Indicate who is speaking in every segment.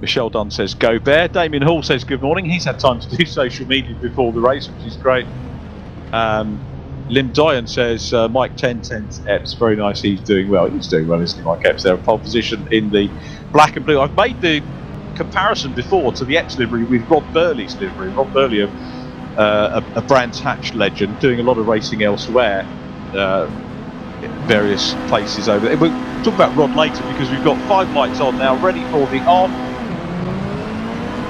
Speaker 1: Michelle Dunn says, go Bear. Damien Hall says, good morning. He's had time to do social media before the race, which is great. Lim Dyan says, Mike 1010's Epps, very nice, he's doing well. He's doing well, isn't he, Mike Epps? They're a pole position in the black and blue. I've made the comparison before to the Epps livery with Rob Burley's livery. Rob Burley, a Brands Hatch legend, doing a lot of racing elsewhere, various places over there. We'll talk about Rod later because we've got 5 lights on now, ready for the on.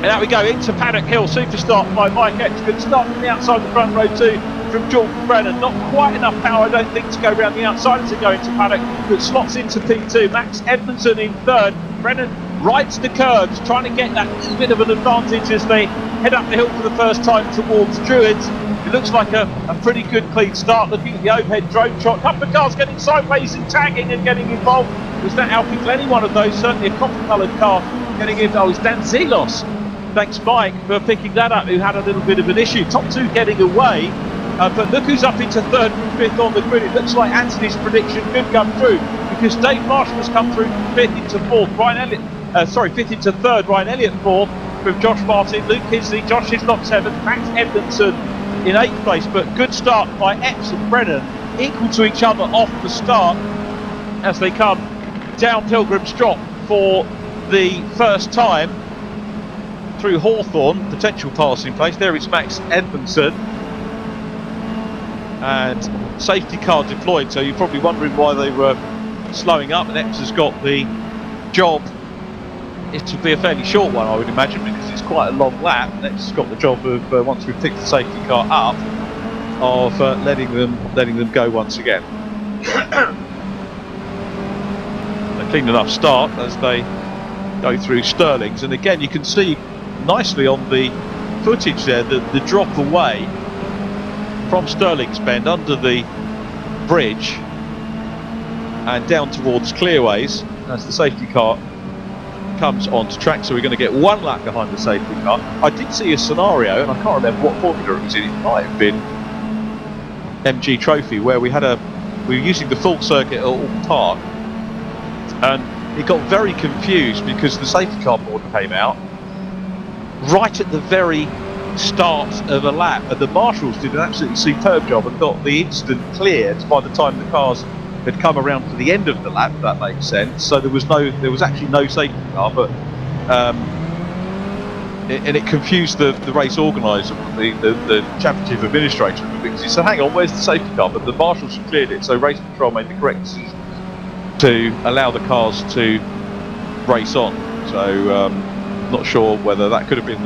Speaker 1: And out we go into Paddock Hill, super start by Mike Epps. Good start from the outside of the front row too from Jordan Brennan. Not quite enough power, I don't think, to go around the outside to go into Paddock, but slots into P2. Max Edmondson in third. Brennan rides the curves, trying to get that little bit of an advantage as they head up the hill for the first time towards Druids. It looks like a pretty good clean start. Looking at the overhead drone shot, a couple of cars getting sideways and tagging and getting involved. Was that Alfie Glennie, one of those? Certainly a coffee-coloured car getting involved. Oh, it's Dan Zelos. Thanks, Mike, for picking that up, who had a little bit of an issue. Top 2 getting away, but look who's up into 3rd and 5th on the grid. It looks like Anthony's prediction could come through, because Dave Marshall has come through 5th into 4th. 5th into 3rd. Ryan Elliott 4th from Josh Martin. Luke Hisley, Josh Hislop 7th. Max Edmondson in 8th place, but good start by Epps and Brennan, equal to each other off the start as they come down Pilgrim's Drop for the first time through Hawthorne, potential passing place. There is Max Edmondson, and safety car deployed, so you're probably wondering why they were slowing up, and Epps has got the job. It will be a fairly short one, I would imagine, because it's quite a long lap, and Epps has got the job of, once we've picked the safety car up, of letting them go once again. A clean enough start as they go through Stirling's, and again you can see nicely on the footage there the drop away from Stirling's Bend under the bridge and down towards Clearways as the safety car comes onto track. So we're going to get 1 lap behind the safety car. I did see a scenario, and I can't remember what formula it was in. It might have been MG Trophy, where we were using the full circuit at Alton Park, and it got very confused because the safety car board came out right at the very start of a lap, and the marshals did an absolutely superb job and got the instant cleared by the time the cars had come around to the end of the lap, if that makes sense. So there was actually no safety car, but and it confused the race organiser, the championship administrator, because he said, hang on, where's the safety car? But the marshals had cleared it, so race control made the correct decision to allow the cars to race on. So not sure whether that could have been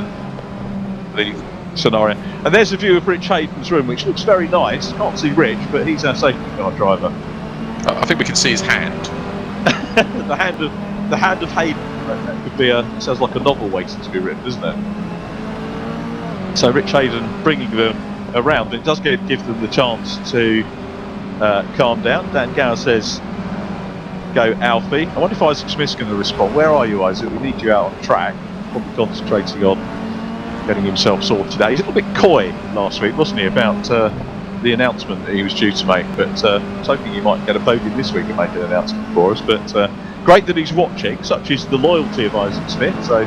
Speaker 1: the scenario. And there's a view of Rich Hayden's room, which looks very nice. Can't see Rich, but he's our safety car driver.
Speaker 2: I think we can see his hand.
Speaker 1: the hand of Hayden. That could be sounds like a novel waiting to be written, doesn't it? So Rich Hayden bringing them around, but it does give them the chance to calm down. Dan Gower says, go Alfie. I wonder if Isaac Smith's going to respond. Where are you, Isaac? We need you out on track. Probably concentrating on getting himself sorted out. He's a little bit coy last week, wasn't he, about the announcement that he was due to make, but I was hoping he might get a podium this week and make an announcement for us. But great that he's watching, such is the loyalty of Isaac Smith. So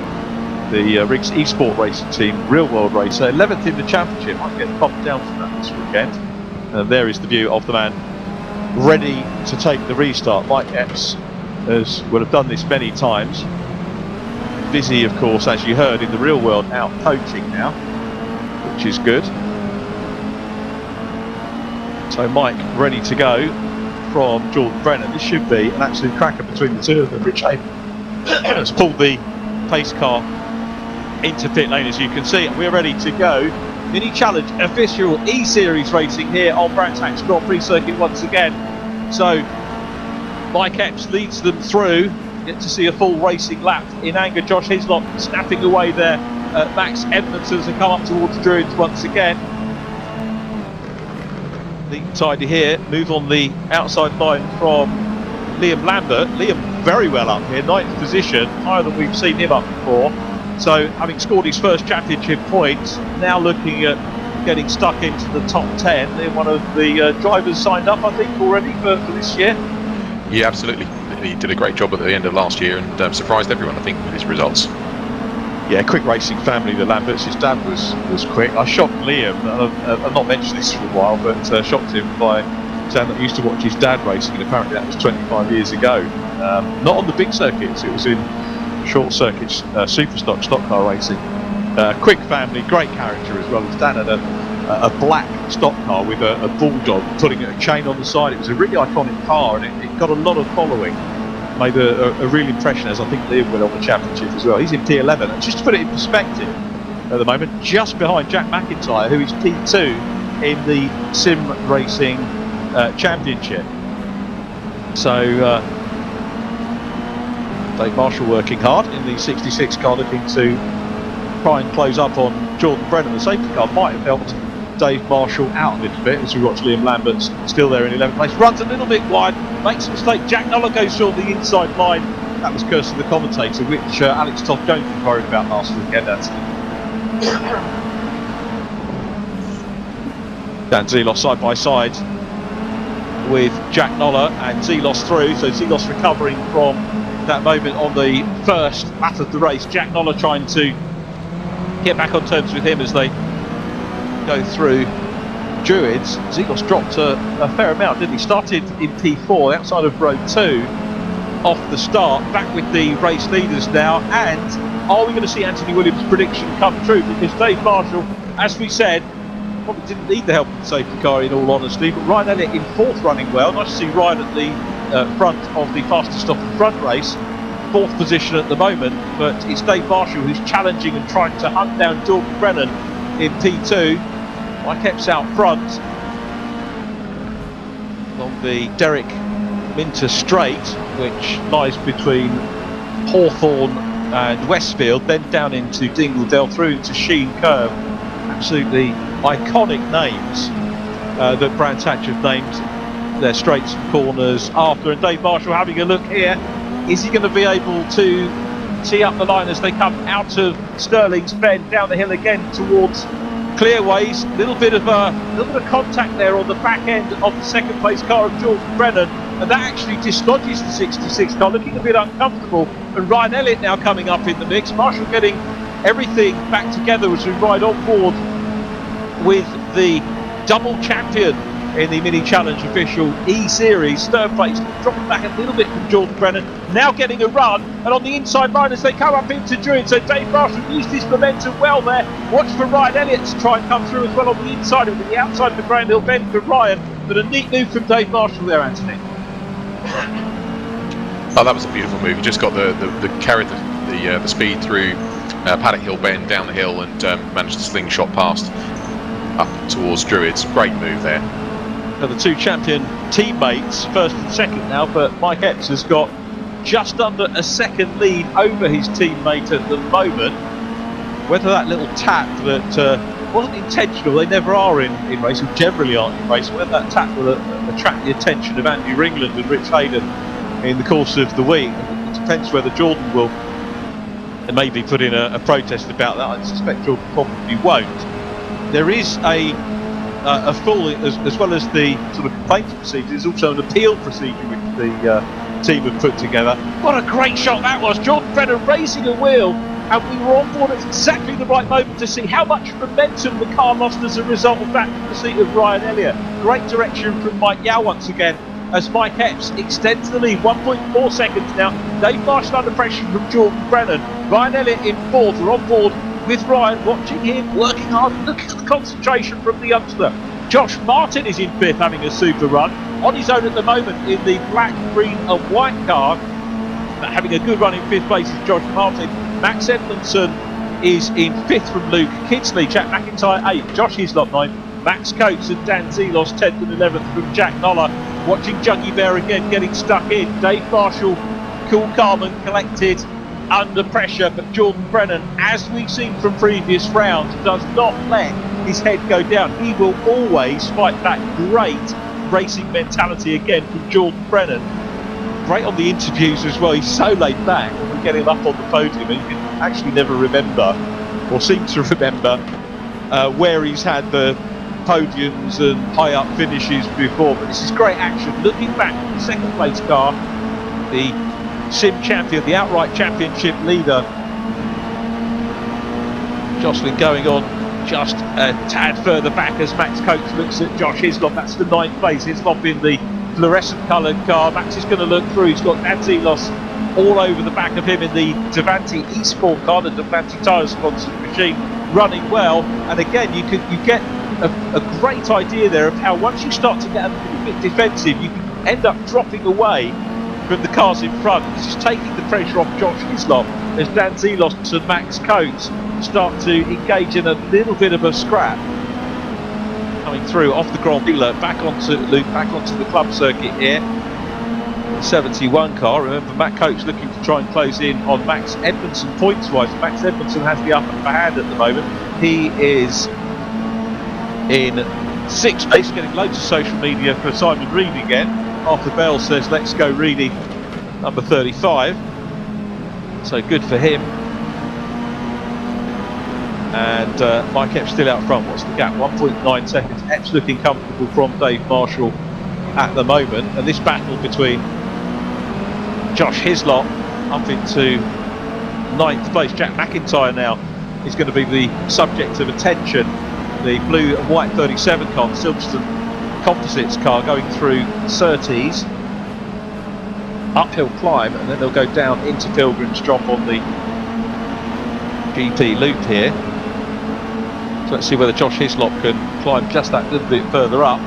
Speaker 1: the Riggs Esport Racing Team, real world racer, 11th in the championship, might get pumped down from that this weekend. And there is the view of the man ready to take the restart. Mike Epps will have done this many times. Busy, of course, as you heard, in the real world, out coaching now, which is good. So Mike ready to go from Jordan Brennan. This should be an absolute cracker between the two of them. Rich Hayden has pulled the pace car into pit lane, as you can see. We're ready to go. Mini Challenge official E-Series racing here on Brands Hatch Grand Prix circuit once again. So Mike Epps leads them through. Get to see a full racing lap in anger. Josh Hislop snapping away there. Max Edmondson to come up towards Druids once again. Neat and tidy here. Move on the outside line from Liam Lambert. Liam very well up here, 9th position, higher than we've seen him up before. So having scored his first championship points, now looking at getting stuck into the top 10. They're one of the drivers signed up, I think, already for this year.
Speaker 2: Yeah, absolutely. He did a great job at the end of last year and surprised everyone, I think, with his results.
Speaker 1: Yeah, quick racing family, the Lamberts. His dad was quick. I shocked Liam, I've not mentioned this for a while, but shocked him by saying that he used to watch his dad racing, and apparently that was 25 years ago. Not on the big circuits, it was in short circuits, super stock car racing. Quick family, great character as well. His dad had a black stock car with a bulldog putting a chain on the side. It was a really iconic car, and it got a lot of following. Made a real impression, as I think Liam will on the championship as well. He's in P11, and just to put it in perspective at the moment, just behind Jack McIntyre, who is P2 in the sim racing championship. So Dave Marshall working hard in the 66 car, looking to try and close up on Jordan Brennan. The safety car might have helped Dave Marshall out a little bit as we watch Liam Lamberts still there in 11th place. Runs a little bit wide, makes a mistake. Jack Noller goes on the inside line. That was cursed to the commentator, which Alex Toth Jones was worried about last weekend, Anthony. Dan Zelos side by side with Jack Noller, and Zelos through, so Zelos recovering from that moment on the first lap of the race. Jack Noller trying to get back on terms with him as they go through Druids. Zelos dropped a fair amount, didn't he? Started in P4 outside of row 2 off the start, back with the race leaders now. And are we going to see Anthony Williams' prediction come true? Because Dave Marshall, as we said, probably didn't need the help of the safety car in all honesty, but Ryan Elliott in 4th running well. Nice to see Ryan at the front of the fastest off the front race, 4th position at the moment, but it's Dave Marshall who's challenging and trying to hunt down Jordan Brennan in P2. Mike Epps out front on the Derek Minter Straight, which lies between Hawthorne and Westfield, then down into Dingledale, through into Sheen Curve. Absolutely iconic names that Brands Hatch have named their straights and corners after. And Dave Marshall having a look here. Is he going to be able to tee up the line as they come out of Stirling's Bend, down the hill again towards Clearways? A little bit of contact there on the back end of the second place car of Jordan Brennan, and that actually dislodges the 66 car, looking a bit uncomfortable. And Ryan Elliott now coming up in the mix. Marshall getting everything back together as we ride on board with the double champion in the Mini Challenge official E-Series. Third place, dropping back a little bit from Jordan Brennan, now getting a run, and on the inside line as they come up into Druid. So Dave Marshall used his momentum well there. Watch for Ryan Elliott to try and come through as well on the inside of the outside of the Graham Hill Bend for Ryan. But a neat move from Dave Marshall there, Anthony.
Speaker 2: Oh, that was a beautiful move. He just got the carried the speed through Paddock Hill Bend, down the hill, and managed to slingshot past up towards Druids. Great move there.
Speaker 1: The two champion teammates, first and second now, but Mike Epps has got just under a second lead over his teammate at the moment. Whether that little tap that wasn't intentional, they never are in racing, generally aren't in racing, whether that tap will attract the attention of Andy Ringland and Rich Hayden in the course of the week. It depends whether Jordan will maybe put in a protest about that. I suspect Jordan probably won't. There is a full, as well as the sort of complaints procedure, there's also an appeal procedure which the team have put together. What a great shot that was! Jordan Brennan raising a wheel, and we were on board at exactly the right moment to see how much momentum the car lost as a result of that from the seat of Ryan Elliott. Great direction from Mike Yao once again, as Mike Epps extends the lead, 1.4 seconds now. Dave Marshall under pressure from Jordan Brennan. Ryan Elliott in 4th, we're on board with Ryan, watching him, working hard. Look at the concentration from the youngster. Josh Martin is in 5th, having a super run. On his own at the moment in the black, green and white car. But having a good run in 5th place is Josh Martin. Max Edmondson is in 5th from Luke Kidsley. Jack McIntyre 8th, Josh Hislop 9th. Max Coates and Dan Zelos 10th and 11th from Jack Noller. Watching Juggy Bear again getting stuck in. Dave Marshall, cool, calm and collected under pressure, but Jordan Brennan, as we've seen from previous rounds, does not let his head go down. He will always fight back. Great racing mentality again from Jordan Brennan. Great on the interviews as well. He's so laid back when we get him up on the podium, and you can actually never remember, or seem to remember, where he's had the podiums and high up finishes before. But this is great action. Looking back at the second place car, the Sim champion, the outright championship leader, Jostling going on just a tad further back as Max Coates looks at Josh Hislop. That's the 9th place. Hislop in the fluorescent coloured car. Max is going to look through. He's got Dan Zelos all over the back of him in the Davanti eSport car, the Davanti tyre sponsored machine, running well. And again, you get a great idea there of how once you start to get a little bit defensive, you can end up dropping away from the cars in front. This is taking the pressure off Josh Hislop as Dan Zelos and Max Coates start to engage in a little bit of a scrap. Coming through off the Grand Prix, back onto the club circuit here. The 71 car. Remember, Matt Coates looking to try and close in on Max Edmondson points-wise. Max Edmondson has the upper hand at the moment. He is in 6th place, getting loads of social media for Simon Reed again. Arthur Bell says, "Let's go, Reedy," number 35. So good for him. And Mike Epps still out front. What's the gap? 1.9 seconds. Epps looking comfortable from Dave Marshall at the moment. And this battle between Josh Hislop up into 9th place. Jack McIntyre now is going to be the subject of attention. The blue and white 37 car, the Silverstone Composites car, going through Surtees. Uphill climb, and then they'll go down into Pilgrim's Drop on the GP loop here. So let's see whether Josh Hislop can climb just that little bit further up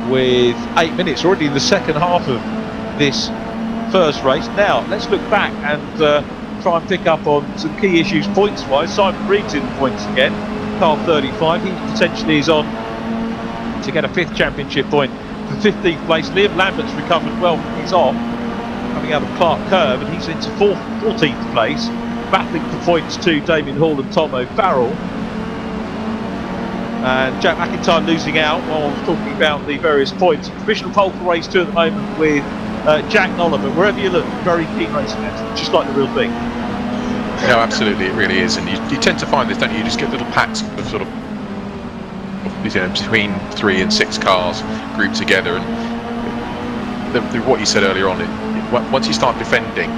Speaker 1: with 8 minutes already in the second half of this first race. Now let's look back and try and pick up on some key issues points wise. Simon Reed's in the points again, car 35. He potentially is on to get a 5th championship point for 15th place. Liam Lambert's recovered well from his off, coming out of Clark Curve, and he's into 14th place, battling for points to Damien Hall and Tom O'Farrell. And Jack McIntyre losing out while I was talking about the various points. Provisional pole for race 2 at the moment with Jack Noller, but wherever you look, very keen racing, just like the real thing.
Speaker 2: No, absolutely, it really is. And you tend to find this, don't you? You just get little packs of sort of between 3 and 6 cars grouped together. And what you said earlier on, once you start defending,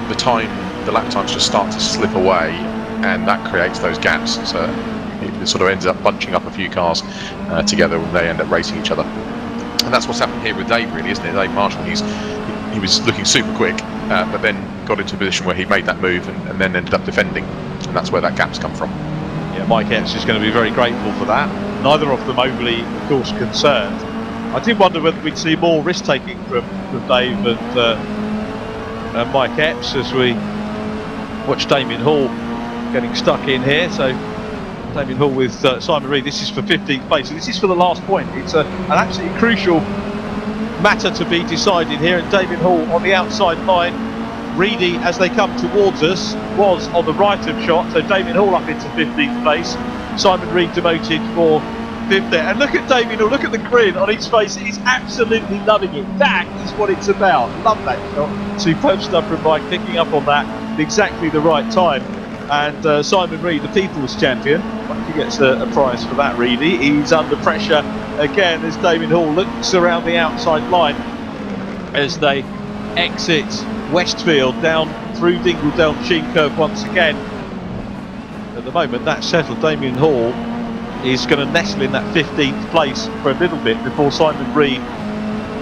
Speaker 2: the lap times just start to slip away, and that creates those gaps. So it sort of ends up bunching up a few cars together when they end up racing each other. And that's what's happened here with Dave, really, isn't it? Dave Marshall, he was looking super quick, but then got into a position where he made that move and then ended up defending, and that's where that gap's come from.
Speaker 1: Yeah, Mike Epps is going to be very grateful for that. Neither of them overly, of course, concerned. I did wonder whether we'd see more risk-taking from Dave and Mike Epps as we watch Damien Hall getting stuck in here. So Damien Hall with Simon Reed. This is for 15th place. So this is for the last point. It's an absolutely crucial matter to be decided here. And Damien Hall on the outside line. Reedy, as they come towards us, was on the right of shot. So Damien Hall up into 15th place. Simon Reed demoted for 5th there. And look at Damien Hall, look at the grin on his face. He's absolutely loving it. That is what it's about. Love that shot. Superb stuff from Mike, picking up on that at exactly the right time. And Simon Reed, the People's Champion, he gets a prize for that, Reedy. He's under pressure again as Damien Hall looks around the outside line as they exit Westfield down through Dingledale Sheen Curve once again. At the moment that's settled. Damien Hall is going to nestle in that 15th place for a little bit before Simon Reed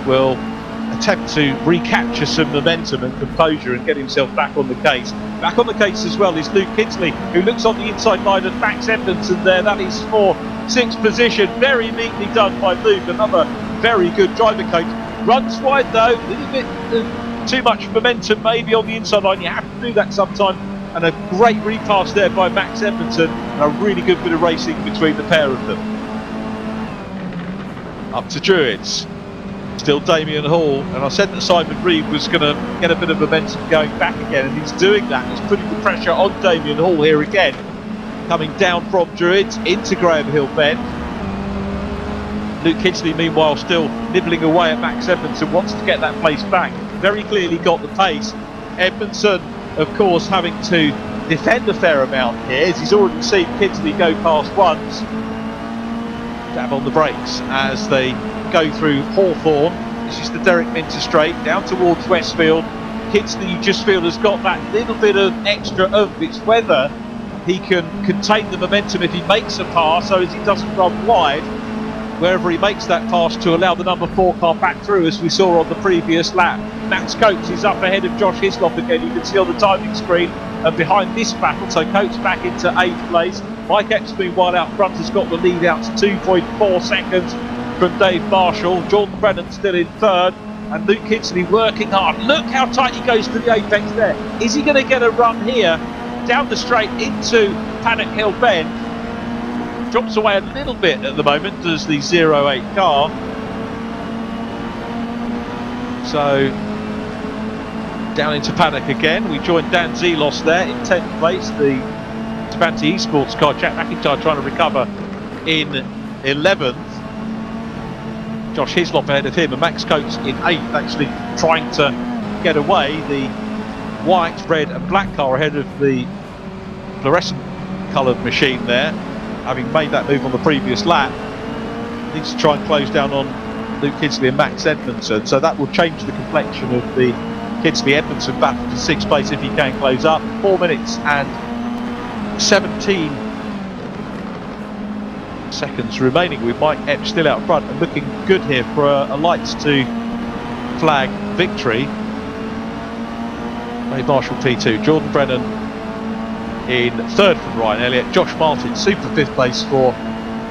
Speaker 1: will attempt to recapture some momentum and composure and get himself back on the case. Back on the case as well is Luke Kinsley, who looks on the inside line of Max Edmondson there. That is for 6th position. Very neatly done by Luke. Another very good driver coach. Runs wide though, a little bit too much momentum maybe on the inside line. You have to do that sometime. And a great repass there by Max Edmondson, and a really good bit of racing between the pair of them. Up to Druids. Still Damien Hall, and I said that Simon Reed was going to get a bit of momentum going back again, and he's doing that. He's putting the pressure on Damien Hall here again. Coming down from Druids into Graham Hill Bend. Luke Kinsley, meanwhile, still nibbling away at Max Edmondson, wants to get that place back. Very clearly got the pace. Edmondson, of course, having to defend a fair amount here, as he's already seen Kinsley go past once. Dab on the brakes as they go through Hawthorne. This is the Derek Minter straight down towards Westfield. Kinsley, you just feel, has got that little bit of extra oomph. It's whether he can contain the momentum if he makes a pass, so as he doesn't run wide wherever he makes that pass to allow the number 4 car back through, as we saw on the previous lap. Max Coates is up ahead of Josh Hislop again, you can see on the timing screen, and behind this battle, so Coates back into 8th place. Mike Epps, meanwhile, out front has got the lead out to 2.4 seconds from Dave Marshall. Jordan Brennan still in 3rd, and Luke Kinsley working hard. Look how tight he goes to the apex there. Is he going to get a run here down the straight into Paddock Hill Bend? Drops away a little bit at the moment, does the 08 car. So down into Paddock again. We joined Dan Zelos there in 10th place. The Spanty Esports car, Jack McIntyre, trying to recover in 11th. Josh Hislop ahead of him, and Max Coates in 8th, actually trying to get away. The white, red and black car ahead of the fluorescent coloured machine there, having made that move on the previous lap. Needs to try and close down on Luke Kinsley and Max Edmondson, so that will change the complexion of the Kinsley-Edmondson battle to 6th place if he can close up. 4 minutes and 17 seconds remaining with Mike Epps still out front and looking good here for a lights to flag victory. Dave Marshall P2, Jordan Brennan in 3rd from Ryan Elliott, Josh Martin, super 5th place for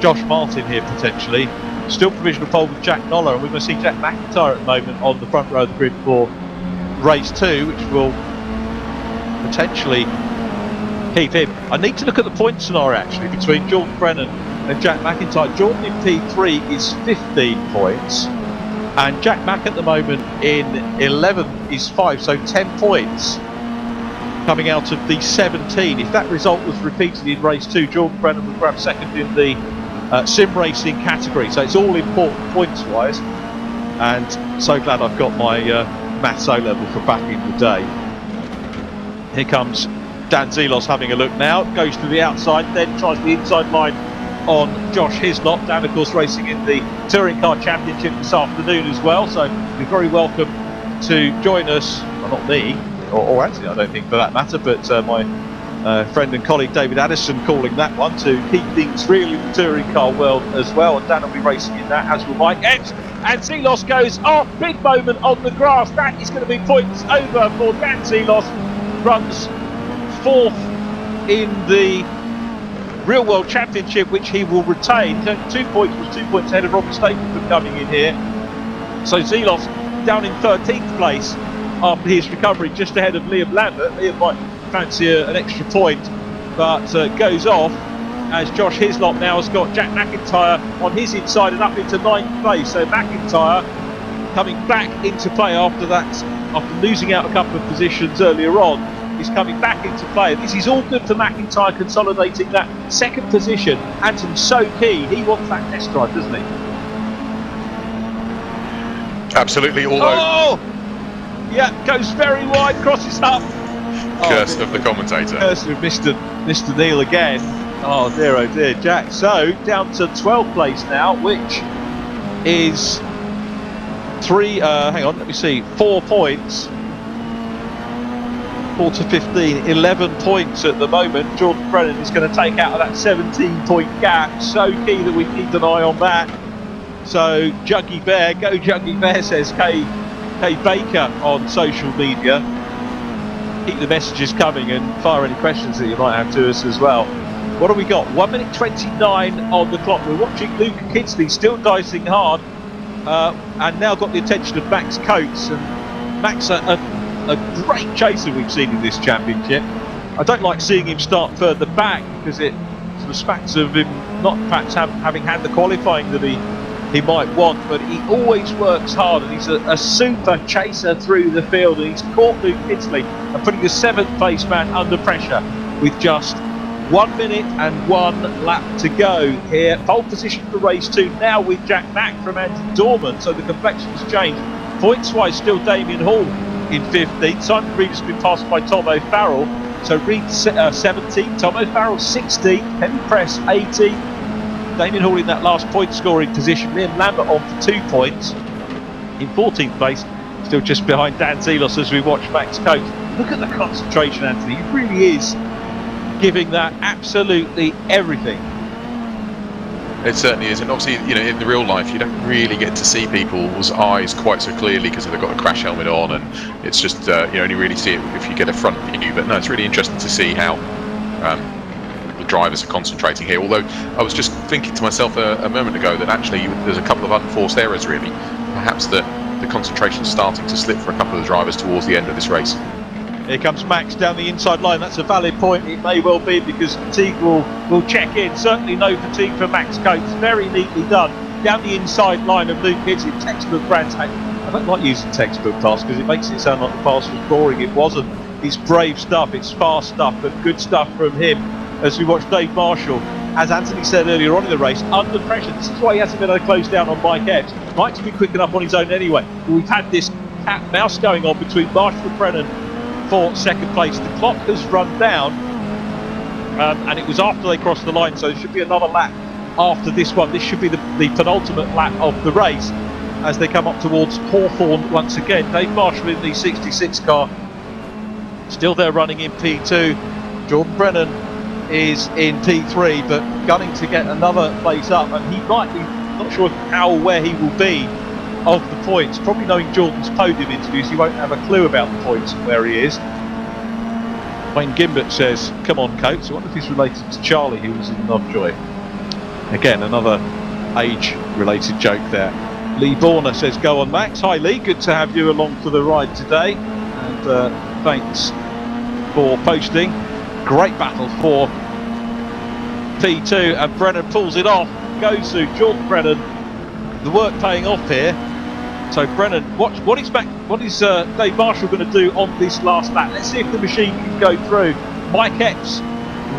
Speaker 1: Josh Martin here potentially. Still provisional pole with Jack Noller, and we're going to see Jack McIntyre at the moment on the front row of the grid for race 2, which will potentially keep him. I need to look at the point scenario actually between Jordan Brennan and Jack McIntyre. Jordan in P3 is 15 points, and Jack Mack at the moment in 11th is 5, so 10 points coming out of the 17. If that result was repeated in race 2, Jordan Brennan would grab 2nd in the sim racing category, so it's all important points wise, and so glad I've got my maths O level for back in the day. Here comes Dan Zelos having a look now, goes to the outside, then tries the inside line on Josh Hislop. Dan of course racing in the Touring Car Championship this afternoon as well, so you're very welcome to join us, well not me, or actually I don't think for that matter, but my friend and colleague David Addison calling that one to keep things real in the touring car world as well, and Dan will be racing in that, as will Mike Epps. And Zelos goes off, big moment on the grass. That is going to be points over for Dan Zelos. Runs 4th in the Real World Championship, which he will retain. 2 points, was 2 points ahead of Robert Stapleton coming in here. So Zelos down in 13th place after his recovery, just ahead of Liam Lambert. Liam might fancy an extra point, but goes off as Josh Hislop now has got Jack McIntyre on his inside and up into 9th place. So McIntyre coming back into play after that, after losing out a couple of positions earlier on, is coming back into play. This is all good for McIntyre, consolidating that 2nd position. Anthony's so keen, he wants that test drive, doesn't he?
Speaker 2: Absolutely, although...
Speaker 1: Oh! Yeah, goes very wide, crosses up.
Speaker 2: Curse of the commentator.
Speaker 1: Curse of Mr. Neil again. Oh dear, Jack. So down to 12th place now, which is 4 points. 4 to 15, 11 points at the moment. Jordan Brennan is going to take out of that 17-point gap. So key that we keep an eye on that. So Juggy Bear, go Juggy Bear, says Kay Baker on social media. Keep the messages coming and fire any questions that you might have to us as well. What have we got? 1 minute 29 on the clock. We're watching Luke Kinsley still dicing hard, and now got the attention of Max Coates. And Max, a great chaser we've seen in this championship. I don't like seeing him start further back because it sort of smacks of him not perhaps having had the qualifying that he might want, but he always works hard, and he's a super chaser through the field, and he's caught Luke Kinsley and putting the 7th place man under pressure with just 1 minute and 1 lap to go here. Pole position for race 2 now with Jack Mack from Andy Dorman, so the complexion's changed. Points wise, still Damien Hall in 15th. Simon Reed has been passed by Tom O'Farrell, so Reed 17th, Tom O'Farrell 16th, Henry Press 18th. Damien Hall in that last point scoring position. Liam Lambert on for 2 points in 14th place, still just behind Dan Zelos as we watch Max Coates. Look at the concentration, Anthony. He really is giving that absolutely everything.
Speaker 2: It certainly is, and obviously, you know, in the real life, you don't really get to see people's eyes quite so clearly because they've got a crash helmet on, and it's just you only really see it if you get a front view. But no, it's really interesting to see how the drivers are concentrating here. Although I was just thinking to myself a moment ago that actually there's a couple of unforced errors. Really, perhaps the concentration is starting to slip for a couple of the drivers towards the end of this race.
Speaker 1: Here comes Max down the inside line. That's a valid point. It may well be because fatigue will check in. Certainly no fatigue for Max Coates. Very neatly done. Down the inside line of Luke Kidsley. Textbook Brands Hatch. I don't like using textbook tasks because it makes it sound like the pass was boring. It wasn't. It's brave stuff. It's fast stuff, but good stuff from him. As we watch Dave Marshall, as Anthony said earlier on in the race, under pressure. This is why he hasn't been able to close down on Mike Epps. Mike's been quick enough on his own anyway. We've had this cat and mouse going on between Marshall and Brennan for second place. The clock has run down, and it was after they crossed the line, so there should be another lap after this one. This should be the penultimate lap of the race as they come up towards Hawthorne once again. Dave Marshall in the 66 car, still there running in P2. Jordan Brennan is in P3, but gunning to get another place up, and he might be, not sure how or where he will be of the points. Probably knowing Jordan's podium interviews, he won't have a clue about the points and where he is. Wayne Gimbert says, come on Coates. I wonder if he's related to Charlie, who was in Lovejoy. Again, another age-related joke there. Lee Borner says, go on Max. Hi Lee, good to have you along for the ride today, and thanks for posting. Great battle for P2, and Brennan pulls it off. Goes to Jordan Brennan. The work paying off here. So Brennan, what is Dave Marshall going to do on this last lap? Let's see if the machine can go through. Mike Epps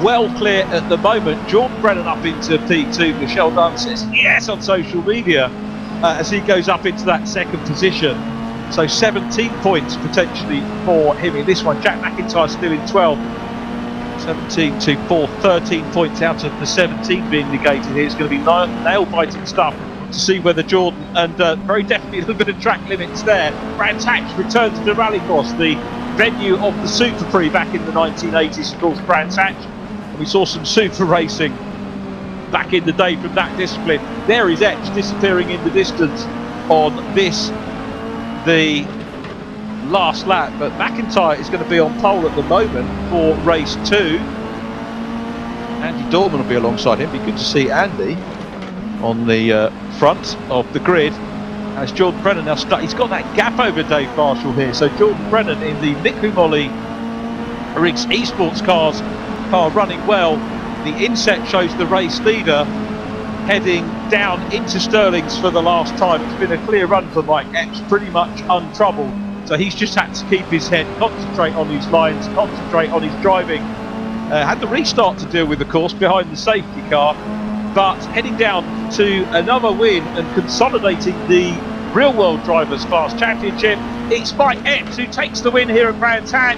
Speaker 1: well clear at the moment. Jordan Brennan up into P2. Michelle Dunn says yes on social media as he goes up into that second position. So 17 points potentially for him in this one. Jack McIntyre still in 12. 17 to 4, 13 points out of the 17 being negated here. It's going to be nail-biting stuff to see whether Jordan, and very definitely a little bit of track limits there. Brands Hatch returns to Rallycross, the venue of the Super Prix back in the 1980s, of course, Brands Hatch. And we saw some super racing back in the day from that discipline. There is Epps disappearing in the distance on this, the last lap, but McIntyre is going to be on pole at the moment for race 2. Andy Dorman will be alongside him. Be good to see Andy on the front of the grid as Jordan Brennan now he's got that gap over Dave Marshall here. So Jordan Brennan in the Nick Humoli Riggs Esports car running well. The inset shows the race leader heading down into Stirling's for the last time. It's been a clear run for Mike Epps, pretty much untroubled. So he's just had to keep his head, concentrate on his lines, concentrate on his driving. Had the restart to deal with, of course, behind the safety car, but heading down to another win and consolidating the Real World Drivers Fast Championship. It's Mike Epps who takes the win here at Brands Hatch.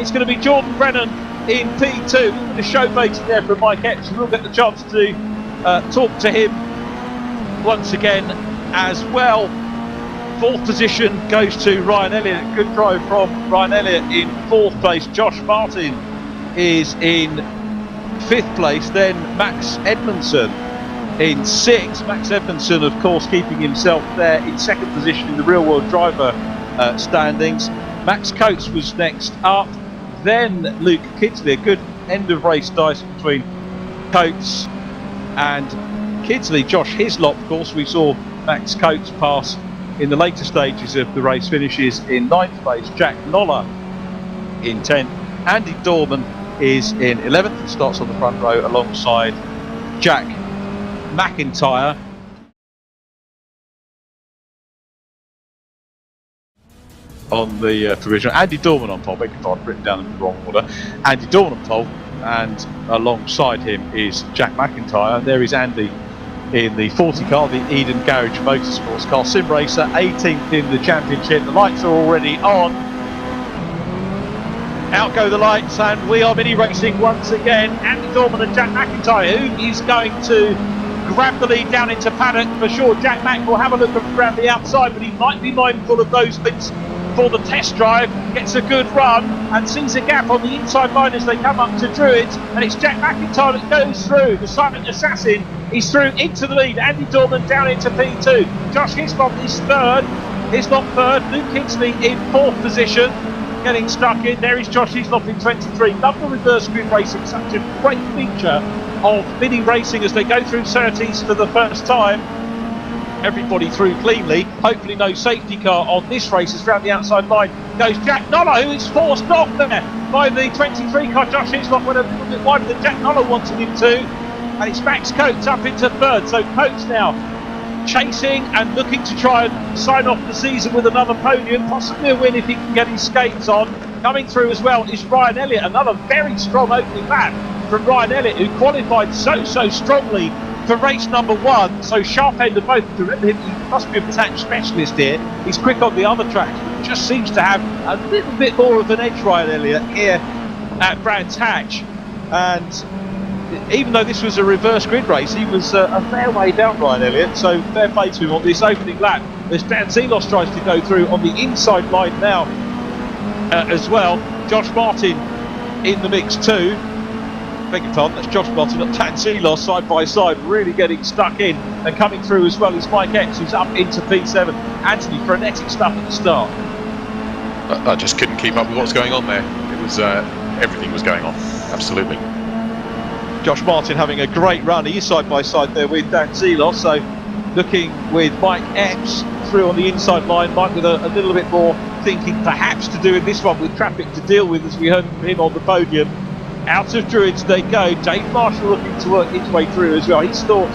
Speaker 1: It's going to be Jordan Brennan in P2. The showboating there from Mike Epps. We'll get the chance to talk to him once again as well. Fourth position goes to Ryan Elliott. Good drive from Ryan Elliott in fourth place. Josh Martin is in fifth place. Then Max Edmondson in sixth. Max Edmondson, of course, keeping himself there in second position in the Real World Driver standings. Max Coates was next up. Then Luke Kidsley. A good end of race dice between Coates and Kidsley. Josh Hislop, of course, we saw Max Coates pass in the later stages of the race, finishes in ninth place. Jack Noller in 10th. Andy Dorman is in 11th and starts on the front row alongside Jack McIntyre. On the provisional, Andy Dorman on pole. Beg your pardon, written down in the wrong order. Andy Dorman on pole, and alongside him is Jack McIntyre. And there is Andy in the 40 car, the Eden Garage Motorsports car. Sim Racer, 18th in the championship. The lights are already on. Out go the lights, and we are mini racing once again. Andy Dorman and Jack McIntyre. Who is going to grab the lead down into paddock? For sure, Jack Mac will have a look around the outside, but he might be mindful of those bits for the test drive, gets a good run and sees a gap on the inside line as they come up to Druids, and it's Jack McIntyre that goes through. The silent assassin is through into the lead. Andy Dorman down into P2. Josh Hislop is third. Hislop third. Luke Kingsley in fourth position, getting stuck in. There is Josh Hislop in 23. Love the reverse grid racing, such a great feature of mini racing as they go through Surtees for the first time. Everybody through cleanly. Hopefully no safety car on this race. As round the outside line goes Jack Noller, who is forced off there by the 23 car. Josh Hislop went a little bit wider than Jack Noller wanted him to, and it's Max Coates up into third. So Coates now chasing and looking to try and sign off the season with another podium, possibly a win if he can get his skates on. Coming through as well is Ryan Elliott, another very strong opening lap from Ryan Elliott, who qualified so strongly for race number one. So sharp end of both. Remember him, he must be a patch specialist here. He's quick on the other tracks, but just seems to have a little bit more of an edge, Ryan Elliott, here at Brands Hatch. And even though this was a reverse grid race, he was a fair way down, Ryan Elliott, so fair play to him on this opening lap as Dan Zelos tries to go through on the inside line now as well. Josh Martin in the mix too. Beg your pardon, that's Josh Martin, not Dan Zelos, side by side, really getting stuck in. And coming through as well is Mike X, who's up into P7. Anthony, frenetic stuff at the start.
Speaker 2: I just couldn't keep up with what's going on there. It was everything was going on, absolutely.
Speaker 1: Josh Martin having a great run. He is side by side there with Dan Zelos, so looking with Mike Epps through on the inside line. Mike with a little bit more thinking perhaps to do in this one with traffic to deal with, as we heard from him on the podium. Out of Druids they go. Dave Marshall looking to work his way through as well. He's thought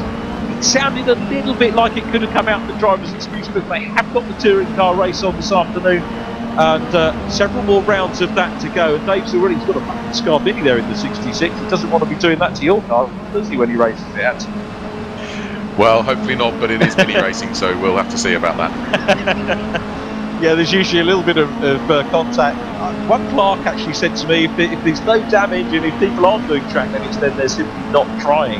Speaker 1: it sounded a little bit like it could have come out the driver's excuse, but they have got the touring car race on this afternoon, and several more rounds of that to go. And Dave's already got a fucking Scar Mini there in the 66. He doesn't want to be doing that to your car, does he, when he races it out?
Speaker 2: Well, hopefully not, but it is mini racing, so we'll have to see about that.
Speaker 1: Yeah, there's usually a little bit of contact. One Clark actually said to me, if there's no damage and if people aren't doing track limits, then they're simply not trying.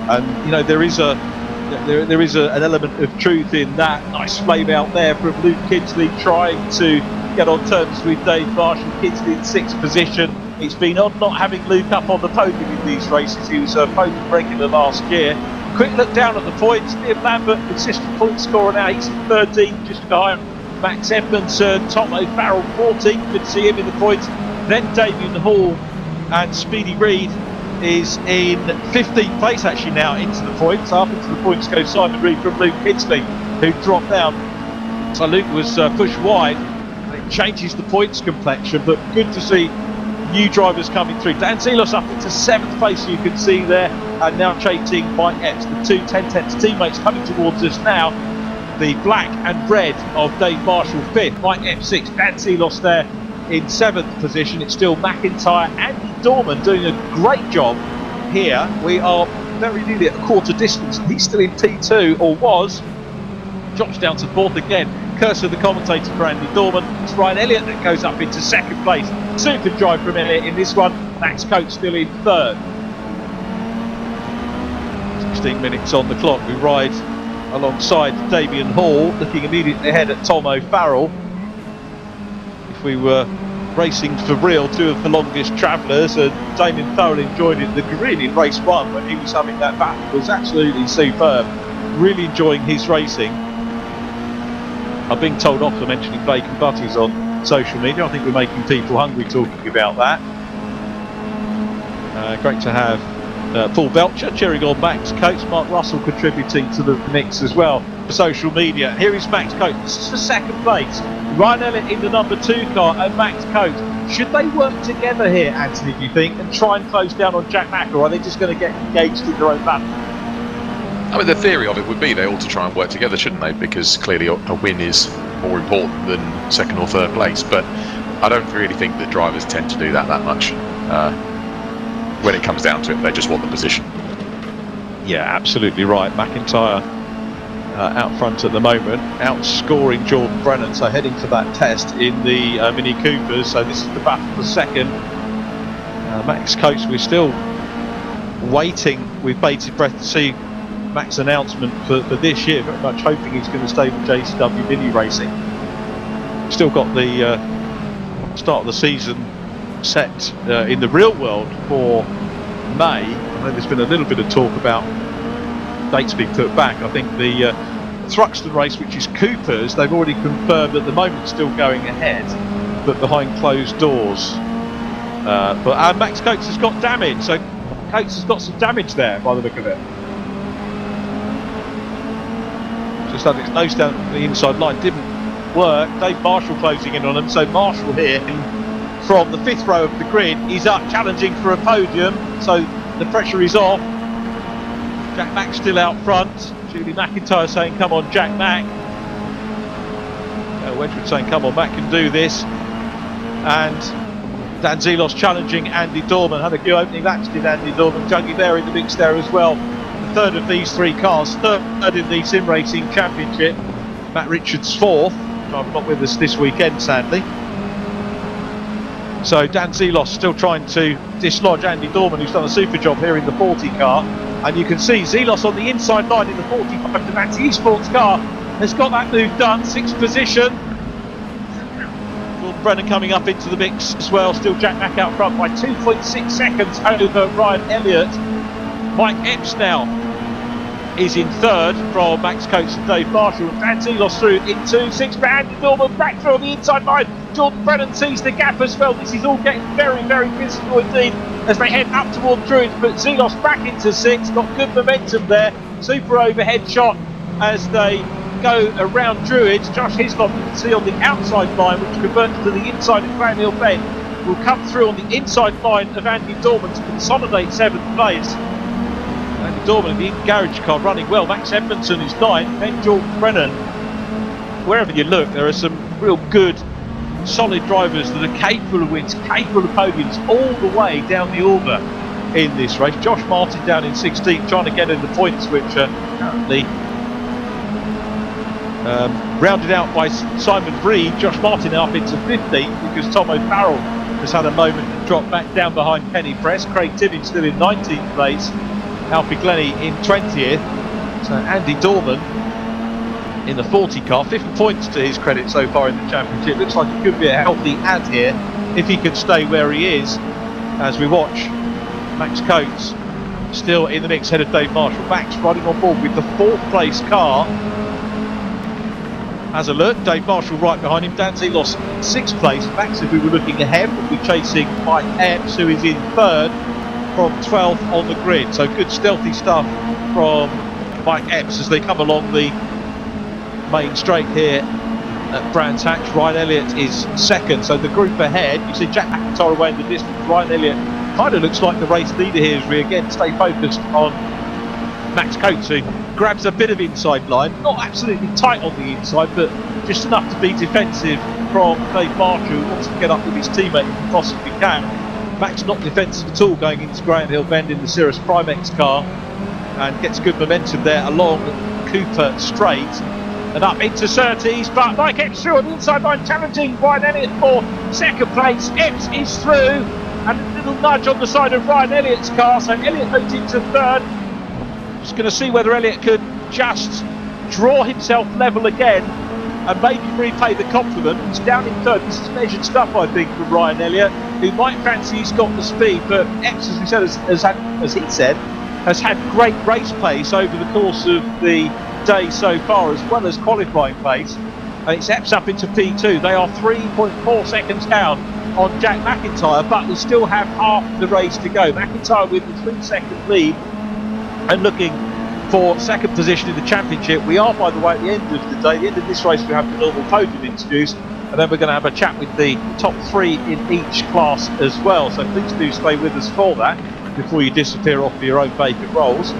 Speaker 1: And you know, there is an element of truth in that. Nice flame out there from Luke Kingsley trying to get on terms with Dave Marshall. Kingsley in 6th position. It's been odd not having Luke up on the podium in these races. He was a podium regular last year. Quick look down at the points. Liam Lambert, consistent point scorer now. He's in 13, just behind Max Edmondson. Tom O'Farrell 14, good to see him in the points. Then Damien Hall, and Speedy Reid is in 15th place actually now into the points. Up into the points goes Simon Reid from Luke Kingsley, who dropped down. So Luke was pushed wide. It changes the points complexion, but good to see new drivers coming through. Dan Zelos up into 7th place, you can see there, and now chasing Mike Epps. The two 10-10 teammates coming towards us now. The black and red of Dave Marshall 5th, Mike Epps 6th, Dan Zelos there in 7th position. It's still McIntyre, Andy Dorman doing a great job here. We are very nearly at a quarter distance. He's still in P2, or was. Drops down to 4th again. Curse of the commentator for Andy Dorman. It's Ryan Elliott that goes up into 2nd place. Super drive from Elliott in this one. Max Coates still in 3rd. 16 minutes on the clock. We ride alongside Damien Hall, looking immediately ahead at Tom O'Farrell. If we were racing for real, two of the longest travellers, and Damien thoroughly enjoyed it. The grid in race 1 when he was having that battle was absolutely superb. Really enjoying his racing. I'm being told off for mentioning bacon butties on social media. I think we're making people hungry talking about that. Great to have Paul Belcher, cheering on Max Coates, Mark Russell contributing to the mix as well for social media. Here is Max Coates. This is for 2nd place. Ryan Elliott in the number 2 car and Max Coates. Should they work together here, Anthony, do you think, and try and close down on Jack Mack, or are they just going to get engaged in their own battle?
Speaker 2: I mean, the theory of it would be they ought to try and work together, shouldn't they? Because clearly a win is more important than 2nd or 3rd place. But I don't really think that drivers tend to do that much. When it comes down to it, they just want the position.
Speaker 1: Yeah, absolutely right. McIntyre out front at the moment, outscoring Jordan Brennan, so heading for that test in the Mini Coopers. So this is the battle for 2nd. Max Coates, we're still waiting with bated breath to see Max's announcement for this year. Very much hoping he's going to stay with JCW Mini Racing. still got the start of the season set in the real world for May. I know there's been a little bit of talk about dates being put back. I think the Thruxton race, which is Cooper's, they've already confirmed at the moment it's still going ahead, but behind closed doors. But Max Coates has got damage, so Coates has got some damage there by the look of it. Just had its nose down the inside line, didn't work. Dave Marshall closing in on him, so Marshall here from the 5th row of the grid, he's up challenging for a podium, so the pressure is off. Jack Mack still out front. Julie McIntyre saying, come on Jack Mack. Wedgwood saying, come on, Mack can do this. And Dan Zelos challenging Andy Dorman. Had a good opening laps, did Andy Dorman. Juggy Bear in the mix there as well. The third of these 3 cars, third in the Sim Racing Championship. Matt Richards 4th. I'm not with us this weekend, sadly. So Dan Zelos still trying to dislodge Andy Dorman, who's done a super job here in the 40 car. And you can see Zelos on the inside line in the 45 Devanti Esports car has got that move done, 6th position. Jordan Brennan coming up into the mix as well, still Jack Mack out front by 2.6 seconds over Ryan Elliott. Mike Epps now is in 3rd from Max Coates and Dave Marshall. Dan Zelos through into 6th, but Andy Dorman back through on the inside line. Jordan Brennan sees the gap as well. This is all getting very, very physical indeed as they head up toward Druids, but Zelos back into 6th, got good momentum there. Super overhead shot as they go around Druids. Josh Hislop, you can see on the outside line, which converts to the inside of Graham Hill Bend, will come through on the inside line of Andy Dorman to consolidate 7th place. Andy Dorman in the garage car running well. Max Edmondson is 9th, then Jordan Brennan. Wherever you look, there are some real good, solid drivers that are capable of wins, capable of podiums all the way down the order in this race. Josh Martin down in 16th, trying to get in the points, which are currently rounded out by Simon Reed. Josh Martin up into 15th because Tom O'Farrell has had a moment and dropped back down behind Penny Press. Craig Timmins still in 19th place. Alfie Glennie in 20th. So Andy Dorman in the 40 car, 50 points to his credit so far in the championship. Looks like it could be a healthy ad here if he could stay where he is, as we watch Max Coates still in the mix, head of Dave Marshall. Max riding on board with the 4th place car. Has a look, Dave Marshall right behind him. Dan Zelos 6th place. Max, if we were looking ahead, would be chasing Mike Epps, who is in 3rd from 12th on the grid. So good stealthy stuff from Mike Epps as they come along the main straight here at Brands Hatch. Ryan Elliott is 2nd, so the group ahead, you see Jack McIntyre away in the distance. Ryan Elliott kind of looks like the race leader here as we again stay focused on Max Coates, who grabs a bit of inside line, not absolutely tight on the inside, but just enough to be defensive from Dave Marshall, who wants to get up with his teammate if he possibly can. Max not defensive at all going into Graham Hill Bend in the Cirrus Primex car, and gets good momentum there along Cooper Straight and up into Surtees, but Mike Epps through on the inside line challenging Ryan Elliott for 2nd place. Epps is through and a little nudge on the side of Ryan Elliott's car, so Elliott moves into 3rd. Just going to see whether Elliott could just draw himself level again and maybe repay the compliment. He's down in 3rd. This is measured stuff, I think, from Ryan Elliott, who might fancy he's got the speed, but Epps, as we said, has had great race pace over the course of the day so far, as well as qualifying pace. And it's Epps up into P2. They are 3.4 seconds down on Jack McIntyre, but we still have half the race to go. McIntyre with the 3-second lead and looking for 2nd position in the championship. We are, by the way, at the end of the day, the end of this race, we have the normal podium introduced, and then we're going to have a chat with the top 3 in each class as well. So please do stay with us for that before you disappear off for your own vacant roles.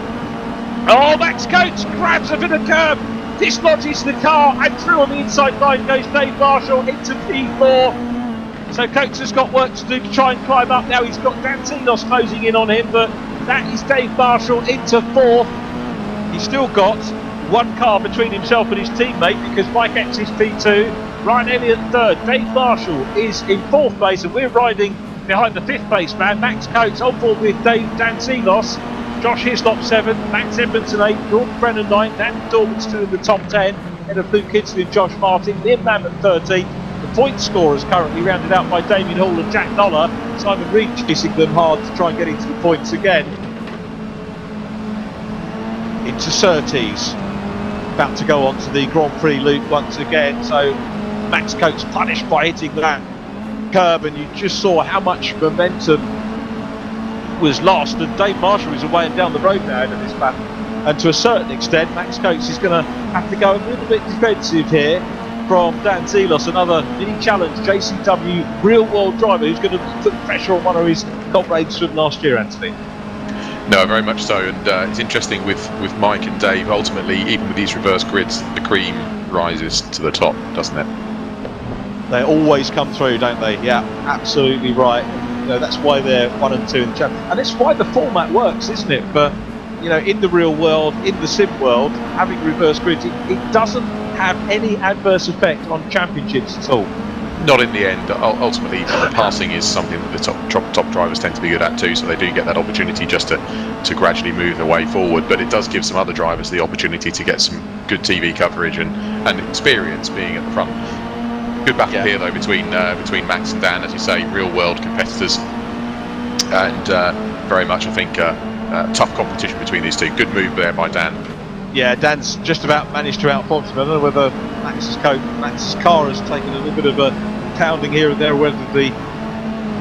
Speaker 1: Oh, Max Coates grabs a bit of curb, dislodges the car, and through on the inside line goes Dave Marshall into P4. So Coates has got work to do to try and climb up. Now he's got Dan Zelos closing in on him, but that is Dave Marshall into 4th. He's still got 1 car between himself and his teammate because Mike Epps is P2, Ryan Elliott 3rd, Dave Marshall is in 4th place, and we're riding behind the 5th place man, Max Coates, on board with Dan Zelos. Josh Hislop 7th, Max Edmondson 8th, Jordan Brennan 9th, Andy Dorman still in the top 10, ahead of Luke Kinsley and Josh Martin, Liam Lamb at 13th, point scorers currently, rounded out by Damien Hall and Jack Noller. Simon Reed chasing them hard to try and get into the points again. Into Surtees, about to go on to the Grand Prix loop once again. So Max Coates punished by hitting that curb, and you just saw how much momentum was lost, and Dave Marshall is away and down the road now into this battle. And to a certain extent, Max Coates is going to have to go a little bit defensive here from Dan Zelos, another mini challenge JCW real world driver who's going to put pressure on one of his comrades from last year, Anthony.
Speaker 2: No, very much so, and it's interesting with Mike and Dave. Ultimately, even with these reverse grids, the cream rises to the top, doesn't it?
Speaker 1: They always come through, don't they? Yeah, absolutely right. You know, that's why they're 1 and 2 in the championship, and it's why the format works, isn't it? But you know, in the real world, in the sim world, having reverse grids, it doesn't have any adverse effect on championships at all.
Speaker 2: Not in the end. Ultimately, the passing is something that the top drivers tend to be good at too, so they do get that opportunity just to gradually move their way forward. But it does give some other drivers the opportunity to get some good TV coverage and experience being at the front. Good battle here though between Max and Dan, as you say, real world competitors, and very much I think tough competition between these two. Good move there by Dan.
Speaker 1: Yeah, Dan's just about managed to outfox him. I don't know whether Max's car has taken a little bit of a pounding here and there, whether the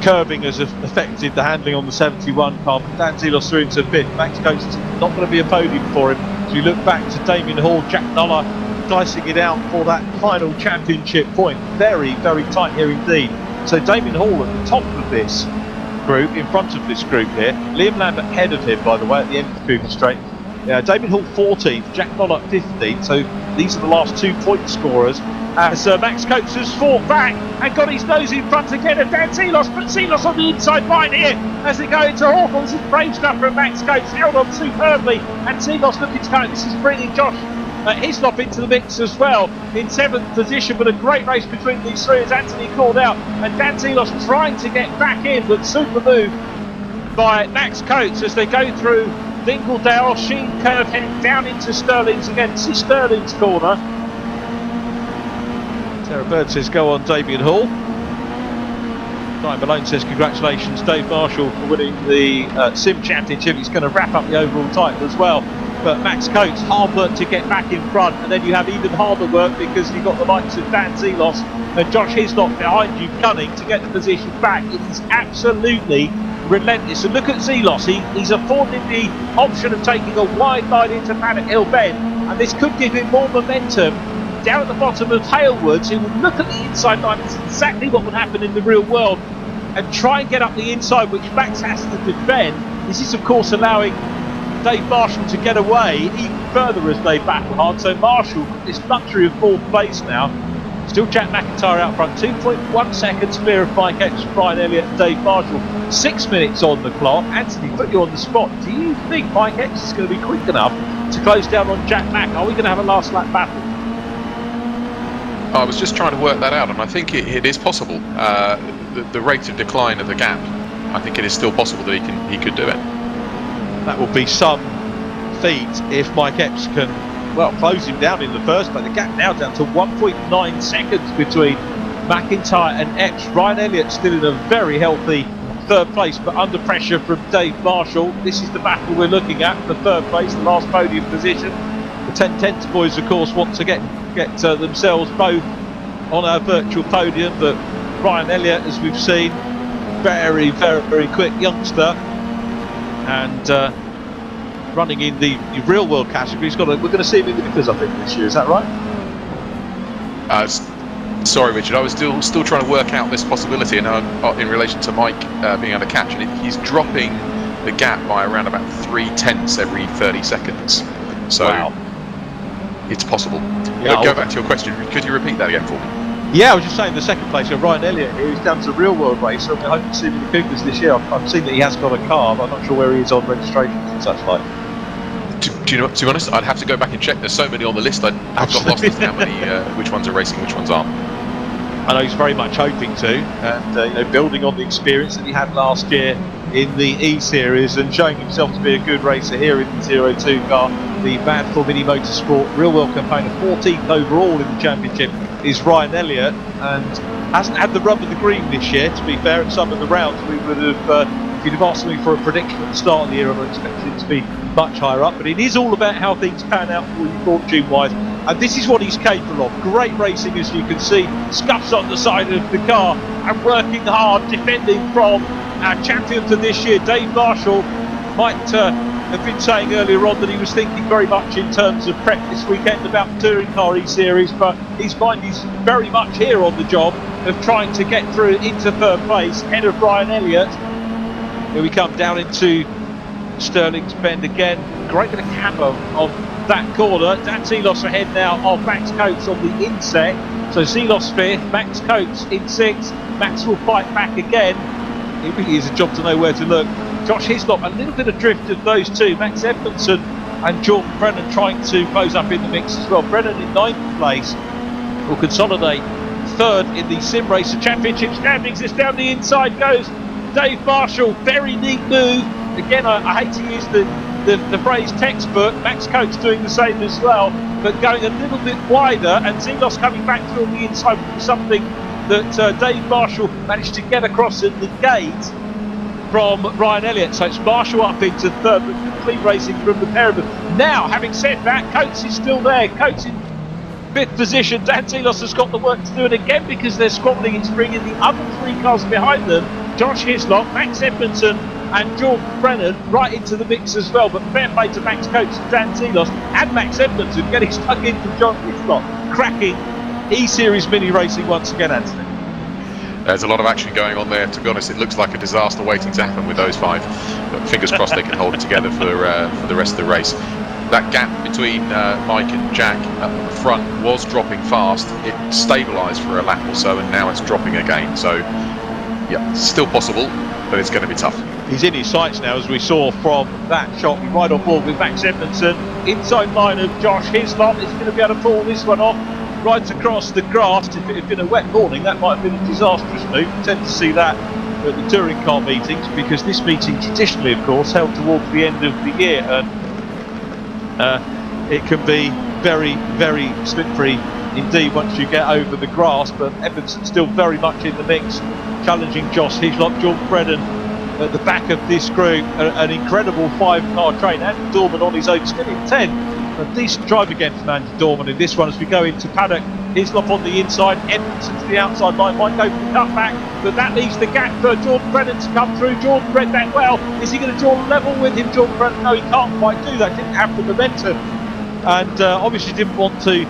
Speaker 1: curbing has affected the handling on the 71 car, but Dan Zelos threw into a bit. Max Coates is not going to be a podium for him. So you look back to Damien Hall, Jack Noller dicing it out for that final championship point. Very, very tight here indeed. So Damien Hall at the top of this group, in front of this group here. Liam Lambert ahead of him, by the way, at the end of the Cooper Straight. Damien Hall 14th, Jack Noller 15th, so these are the last 2 point scorers. As Max Coates has fought back and got his nose in front again of Dan Zelos, but Zelos on the inside line here as they go into Hawthorne. This is brave stuff from Max Coates, held on superbly, and Zelos looking to go. This is bringing Josh Hislop into the mix as well in 7th position, but a great race between these three as Anthony called out, and Dan Zelos trying to get back in, but super move by Max Coates as they go through Dingledale, Sheen curve heading down into Sterling's again. This is Sterling's corner. Sarah Bird says go on Damien Hall. Guy Malone says congratulations Dave Marshall for winning the Sim Championship. He's going to wrap up the overall title as well. But Max Coates, hard work to get back in front, and then you have even harder work because you've got the likes of Dan Zelos and Josh Hislop behind you gunning to get the position back. It is absolutely relentless. And look at Zelos, he's afforded the option of taking a wide line into Paddock Hill Bend, and this could give him more momentum down at the bottom of Halewoods, who will look at the inside line. This is exactly what would happen in the real world, and try and get up the inside, which Max has to defend. This is of course allowing Dave Marshall to get away even further as they battle hard. So Marshall got this luxury of 4th place now. Still Jack McIntyre out front, 2.1 seconds clear of Mike X, Brian Elliott and Dave Marshall. 6 minutes on the clock. Anthony, put you on the spot. Do you think Mike X is going to be quick enough to close down on Jack Mack? Are we going to have a last lap battle?
Speaker 2: I was just trying to work that out, and I think it is possible. The rate of decline of the gap, I think it is still possible that he could do it.
Speaker 1: That will be some feat if Mike Epps can, well, close him down in the first place. The gap now down to 1.9 seconds between McIntyre and Epps. Ryan Elliott still in a very healthy 3rd place, but under pressure from Dave Marshall. This is the battle we're looking at for 3rd place, the last podium position. The 1010s boys, of course, want to get themselves both on our virtual podium, but Ryan Elliott, as we've seen, very, very, very quick youngster, and running in the real world category. We're going to see him in the Nippers, I think, this year. Is that right?
Speaker 2: Sorry, Richard. I was still trying to work out this possibility, and in relation to Mike being able to catch, and he's dropping the gap by around about 0.3 every 30 seconds. So wow. It's possible.
Speaker 1: Yeah,
Speaker 2: go back to your question. Could you repeat that again for me?
Speaker 1: Yeah, I was just saying the 2nd place, Ryan Elliott here, he's down to the real world race, so I hope to see him in the Cougars this year. I've seen that he has got a car, but I'm not sure where he is on registrations and such like.
Speaker 2: Do you know, to be honest, I'd have to go back and check. There's so many on the list, I've got lost as to how many, which ones are racing, which ones aren't.
Speaker 1: I know he's very much hoping to, and building on the experience that he had last year in the E-Series and showing himself to be a good racer here in the 02 car. The Bad for Mini Motorsport real world campaigner, 14th overall in the championship is Ryan Elliott, and Hasn't had the rub of the green this year, to be fair. In some of the rounds, we would have, if you'd have asked me for a prediction at the start of the year, I would expect it to be much higher up. But it is all about how things pan out for you fortune-wise. And this is what he's capable of. Great racing, as you can see. Scuffs on the side of the car and working hard, defending from our champion for this year, Dave Marshall. Might have been saying earlier on that he was thinking very much in terms of prep this weekend about the Touring Car E-Series, but his mind is very much here on the job of trying to get through into third place, ahead of Brian Elliott. Here we come down into Stirling's Bend again. Great bit of camo on that corner. Dan Seelos ahead now of Max Coates on the inset. So Seelos fifth, Max Coates in sixth. Max will fight back again. It really is a job to know where to look. Josh Hislop, a little bit of drift of those two. Max Edmondson and Jordan Brennan trying to close up in the mix as well. Brennan in 9th place will consolidate third in the Sim Racer Championship standings. As down the inside goes Dave Marshall. Very neat move. Again, I hate to use the phrase textbook. Max Coates doing the same as well, but going a little bit wider, and Seelos coming back through on the inside with something that Dave Marshall managed to get across in the gate from Ryan Elliott. So it's Marshall up into third, but complete racing from the pair of them. Now, having said that, Coates is still there. Coates in 5th position. Dan Seelos has got the work to do, and again, because they're squabbling, it's bringing the other 3 cars behind them, Josh Hislop, Max Edmondson and Jordan Brennan, right into the mix as well. But fair play to Max Coates and Dan Seelos and Max Edmondson getting stuck into John Hislop. Cracking E-Series mini racing once again, Anthony.
Speaker 2: There's a lot of action going on there. To be honest, it looks like a disaster waiting to happen with those 5. But fingers crossed they can hold it together for the rest of the race. That gap between Mike and Jack at the front was dropping fast. It stabilised for a lap or so, and now it's dropping again. So, yeah, still possible, but it's going to be tough.
Speaker 1: He's in his sights now, as we saw from that shot. We're right on board with Max Edmondson. Inside line of Josh Hislop. He's going to be able to pull this one off right across the grass. If it had been a wet morning, that might have been a disastrous move. We tend to see that at the touring car meetings, because this meeting traditionally, of course, held towards the end of the year, and it can be very, very slippery indeed once you get over the grass. But Edmondson's still very much in the mix, challenging Josh Hislop. Jordan Brennan at the back of this group, an incredible 5-car train. Andy Dorman on his own, still in 10. A decent drive again from Andy Dorman in this one as we go into paddock. Hislop on the inside, Edmondson to the outside line, might go for the cutback, but that leaves the gap for Jordan Brennan to come through. Jordan read that well. Is he going to draw level with him, Jordan Brennan? No, he can't quite do that. Didn't have the momentum, and obviously didn't want to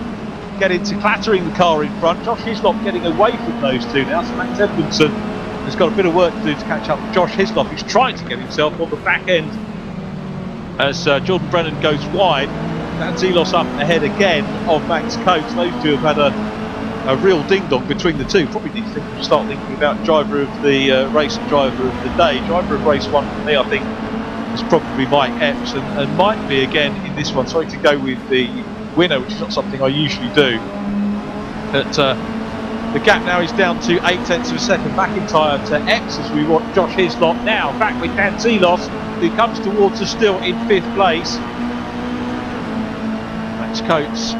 Speaker 1: get into clattering the car in front. Josh Hislop getting away from those two now, so Max Edmondson has got a bit of work to do to catch up with Josh Hislop, who's trying to get himself on the back end as Jordan Brennan goes wide. Dan Seelos up ahead again of Max Coates. Those two have had a real ding-dong between the two. Probably need to start thinking about driver of the race and driver of the day. Driver of race 1 for me, I think, is probably Mike Epps, and might be again in this one. Sorry to go with the winner, which is not something I usually do. But the gap now is down to 0.8 of a second. McIntyre to Epps as we watch Josh Hislop now back with Dan Seelos, who comes towards us still in 5th place. Max Coates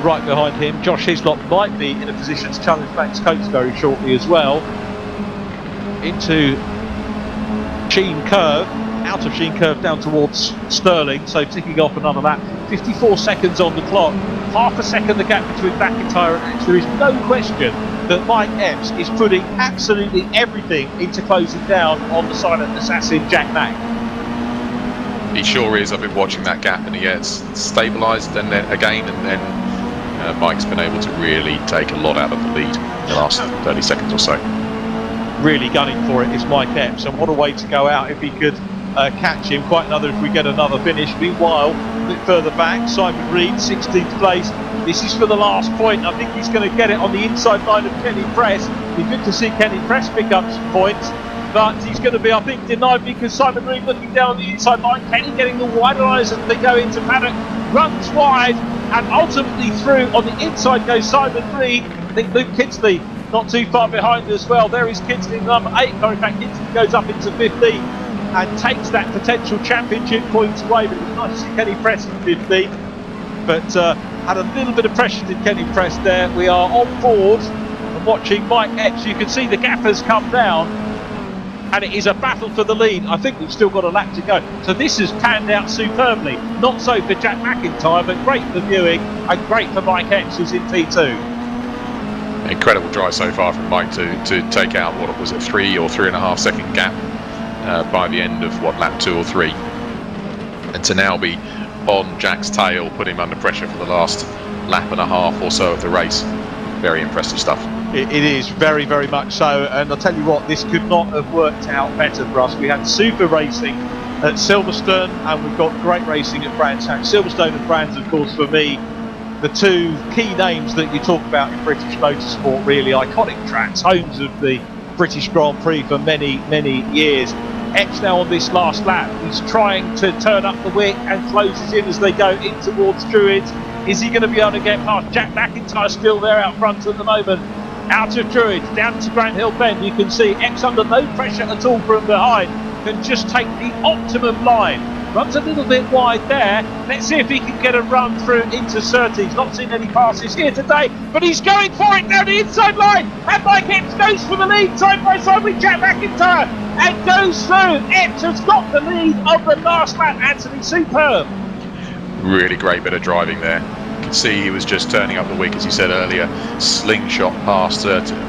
Speaker 1: right behind him. Josh Hislop might be in a position to challenge Max Coates very shortly as well. Into Sheen Curve, out of Sheen Curve down towards Stirling, so ticking off another lap. 54 seconds on the clock, half a second the gap between McIntyre and Epps. There is no question that Mike Epps is putting absolutely everything into closing down on the silent assassin Jack Mack.
Speaker 2: He sure is. I've been watching that gap, and he gets stabilised, and then again, and then Mike's been able to really take a lot out of the lead in the last 30 seconds or so. Really
Speaker 1: gunning for it is Mike Epps, and what a way to go out if he could catch him. Quite another if we get another finish. Meanwhile, a bit further back, Simon Reed, 16th place. This is for the last point. I think he's going to get it on the inside line of Kenny Press. It'd be good to see Kenny Press pick up some points, but he's going to be, I think, denied, because Simon Reed looking down on the inside line. Kenny getting the wider eyes as they go into paddock, runs wide, and ultimately through on the inside goes Simon Reed. I think Luke Kidsley not too far behind as well. There is Kidsley, number 8. In fact, Kidsley goes up into 15 and takes that potential championship points away. But it was nice to see Kenny Press in 15. But had a little bit of pressure to Kenny Press there. We are on board and watching Mike Epps. You can see the gaffers come down, and it is a battle for the lead. I think we've still got a lap to go. So this has panned out superbly. Not so for Jack McIntyre, but great for viewing and great for Mike Epps, who's in P2.
Speaker 2: Incredible drive so far from Mike to take out, what was it, 3 or 3.5 second gap by the end of lap 2 or 3, and to now be on Jack's tail, put him under pressure for the last lap and a half or so of the race. Very impressive stuff.
Speaker 1: It is very, very much so, and I'll tell you what, this could not have worked out better for us. We had super racing at Silverstone, and we've got great racing at Brands Hatch. Silverstone and Brands, of course, for me, the two key names that you talk about in British motorsport, really iconic tracks, homes of the British Grand Prix for many, many years. Epps now on this last lap, he's trying to turn up the wick and closes in as they go in towards Druids. Is he going to be able to get past? Jack McIntyre still there out front at the moment. Out of Druids, down to Grant Hill Bend, you can see Epps under no pressure at all from behind, can just take the optimum line. Runs a little bit wide there. Let's see if he can get a run through into Surtees. Not seen any passes here today, but he's going for it down the inside line. And Mike Epps goes for the lead side by side with Jack McIntyre and goes through. Epps has got the lead on the last lap. Anthony, superb.
Speaker 2: Really great bit of driving there. You can see he was just turning up the wick, as you said earlier, slingshot past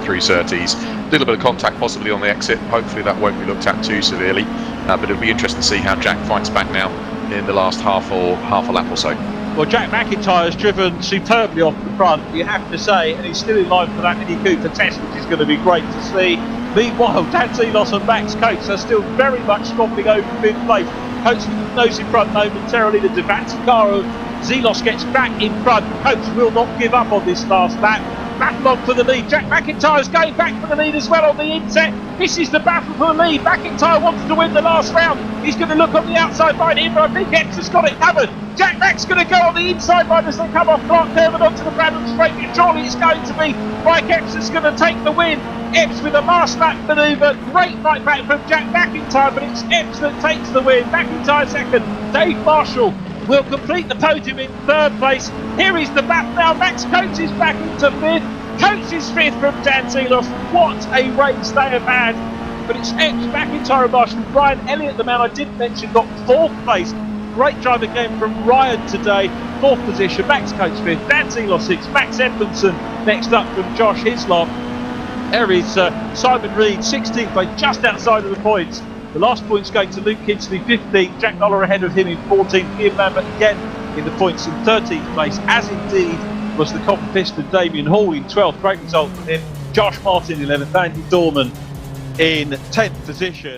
Speaker 2: through Surtees. A little bit of contact possibly on the exit. Hopefully that won't be looked at too severely. But it'll be interesting to see how Jack fights back now in the last half a lap or so.
Speaker 1: Well, Jack McIntyre has driven superbly off the front, you have to say, and he's still in line for that Mini Cooper test, which is going to be great to see. Meanwhile, Dan Zelos and Max Coates are still very much squabbling over fifth place. Coates nose in front momentarily. The Devanti car of Zelos gets back in front. Coates will not give up on this last lap. Battle on for the lead. Jack McIntyre's going back for the lead as well on the inset. This is the battle for the lead. McIntyre wants to win the last round. He's going to look on the outside line here, but I think Epps has got it covered. Jack Mac's going to go on the inside line as they come off Clark Curve and onto the Brandon Straight. And surely it's going to be Mike Epps that's going to take the win. Epps with a last lap manoeuvre. Great right back from Jack McIntyre, but it's Epps that takes the win. McIntyre second. Dave Marshall will complete the podium in third place. Here is the battle now. Max Coates is back into fifth. Coates is fifth from Dan Zelos. What a race they have had. But it's Epps, McIntyre and Marshall. Ryan Elliott, the man I didn't mention, got fourth place. Great drive again from Ryan today. Fourth position. Max Coates fifth. Dan Zelos sixth. Max Edmondson next up from Josh Hislop. There is Simon Reed, 16th place, just outside of the points. The last point's going to Luke Kinsley, 15th. Jack Noller ahead of him in 14th. Ian Lambert again in the points in 13th place, as indeed was the copper piston Damien Hall in 12th. Great result from him. Josh Martin 11th. Andy Dorman in 10th position.